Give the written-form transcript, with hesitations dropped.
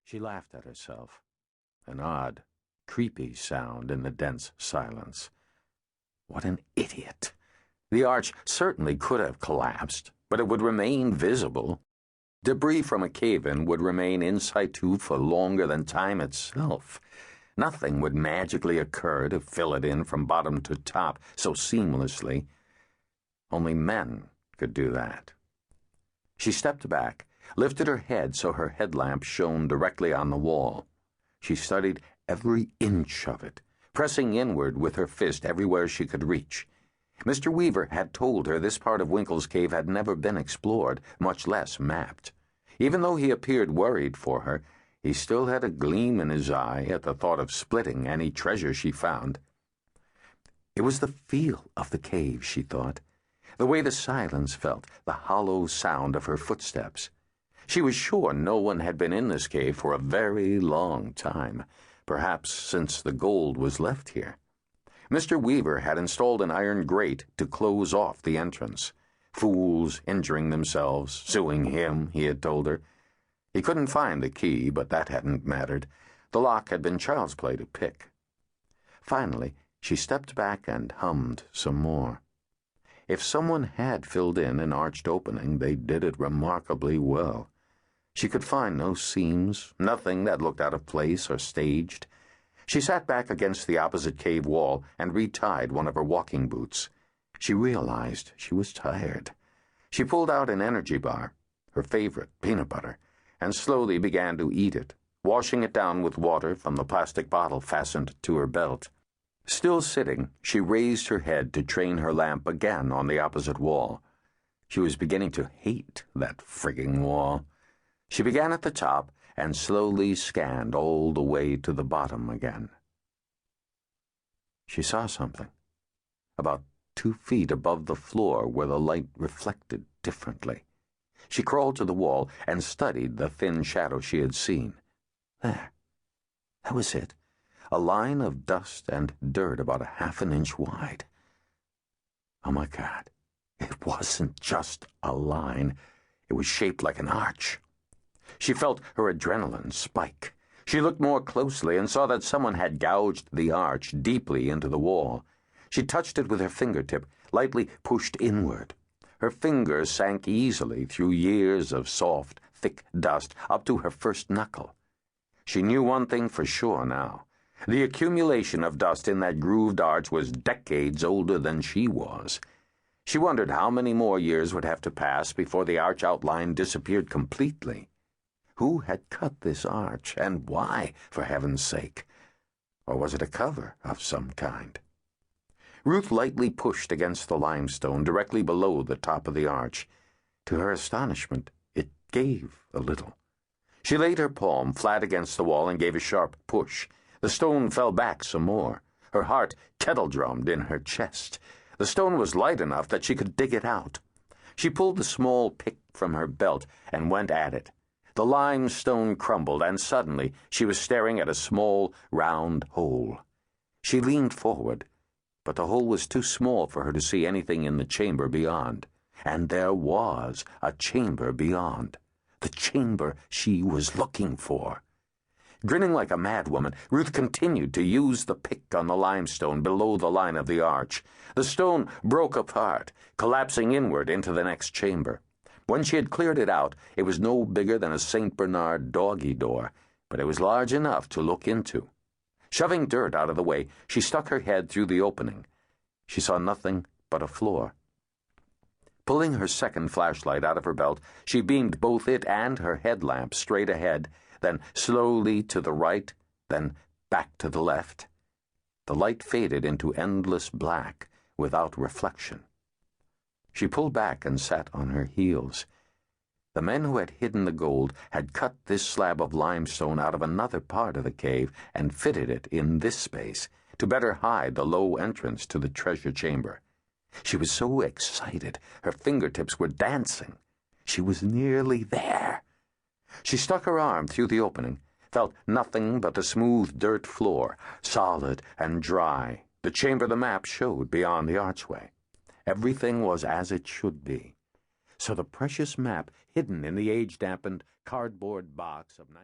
She laughed at herself, an odd, creepy sound in the dense silence. What an idiot! The arch certainly could have collapsed, but it would remain visible. Debris from a cave-in would remain in situ for longer than time itself. Nothing would magically occur to fill it in from bottom to top so seamlessly. Only men could do that. She stepped back, lifted her head so her headlamp shone directly on the wall. She studied every inch of it, pressing inward with her fist everywhere she could reach. Mr. Weaver had told her this part of Winkel's cave had never been explored, much less mapped. Even though he appeared worried for her, he still had a gleam in his eye at the thought of splitting any treasure she found. It was the feel of the cave, she thought, the way the silence felt, the hollow sound of her footsteps. She was sure no one had been in this cave for a very long time, perhaps since the gold was left here. Mr. Weaver had installed an iron grate to close off the entrance. Fools injuring themselves, suing him, he had told her. He couldn't find the key, but that hadn't mattered. The lock had been child's play to pick. Finally, she stepped back and hummed some more. If someone had filled in an arched opening, they did it remarkably well. She could find no seams, nothing that looked out of place or staged. She sat back against the opposite cave wall and retied one of her walking boots. She realized she was tired. She pulled out an energy bar, her favorite, peanut butter, and slowly began to eat it, washing it down with water from the plastic bottle fastened to her belt. Still sitting, she raised her head to train her lamp again on the opposite wall. She was beginning to hate that frigging wall. She began at the top and slowly scanned all the way to the bottom again. She saw something, about 2 feet above the floor where the light reflected differently. She crawled to the wall and studied the thin shadow she had seen. There. That was it. A line of dust and dirt about 1/2 inch wide. Oh my God. It wasn't just a line. It was shaped like an arch. She felt her adrenaline spike. She looked more closely and saw that someone had gouged the arch deeply into the wall. She touched it with her fingertip, lightly pushed inward. Her fingers sank easily through years of soft, thick dust up to her first knuckle. She knew one thing for sure now. The accumulation of dust in that grooved arch was decades older than she was. She wondered how many more years would have to pass before the arch outline disappeared completely. Who had cut this arch, and why, for heaven's sake? Or was it a cover of some kind? Ruth lightly pushed against the limestone directly below the top of the arch. To her astonishment, it gave a little. She laid her palm flat against the wall and gave a sharp push. The stone fell back some more. Her heart kettle-drummed in her chest. The stone was light enough that she could dig it out. She pulled the small pick from her belt and went at it. The limestone crumbled, and suddenly she was staring at a small, round hole. She leaned forward, but the hole was too small for her to see anything in the chamber beyond. And there was a chamber beyond. The chamber she was looking for. Grinning like a madwoman, Ruth continued to use the pick on the limestone below the line of the arch. The stone broke apart, collapsing inward into the next chamber. When she had cleared it out, it was no bigger than a St. Bernard doggy door, but it was large enough to look into. Shoving dirt out of the way, she stuck her head through the opening. She saw nothing but a floor. Pulling her second flashlight out of her belt, she beamed both it and her headlamp straight ahead, then slowly to the right, then back to the left. The light faded into endless black without reflection. She pulled back and sat on her heels. The men who had hidden the gold had cut this slab of limestone out of another part of the cave and fitted it in this space to better hide the low entrance to the treasure chamber. She was so excited, her fingertips were dancing. She was nearly there. She stuck her arm through the opening, felt nothing but the smooth dirt floor, solid and dry. The chamber the map showed beyond the archway. Everything was as it should be. So the precious map hidden in the age-dampened cardboard box of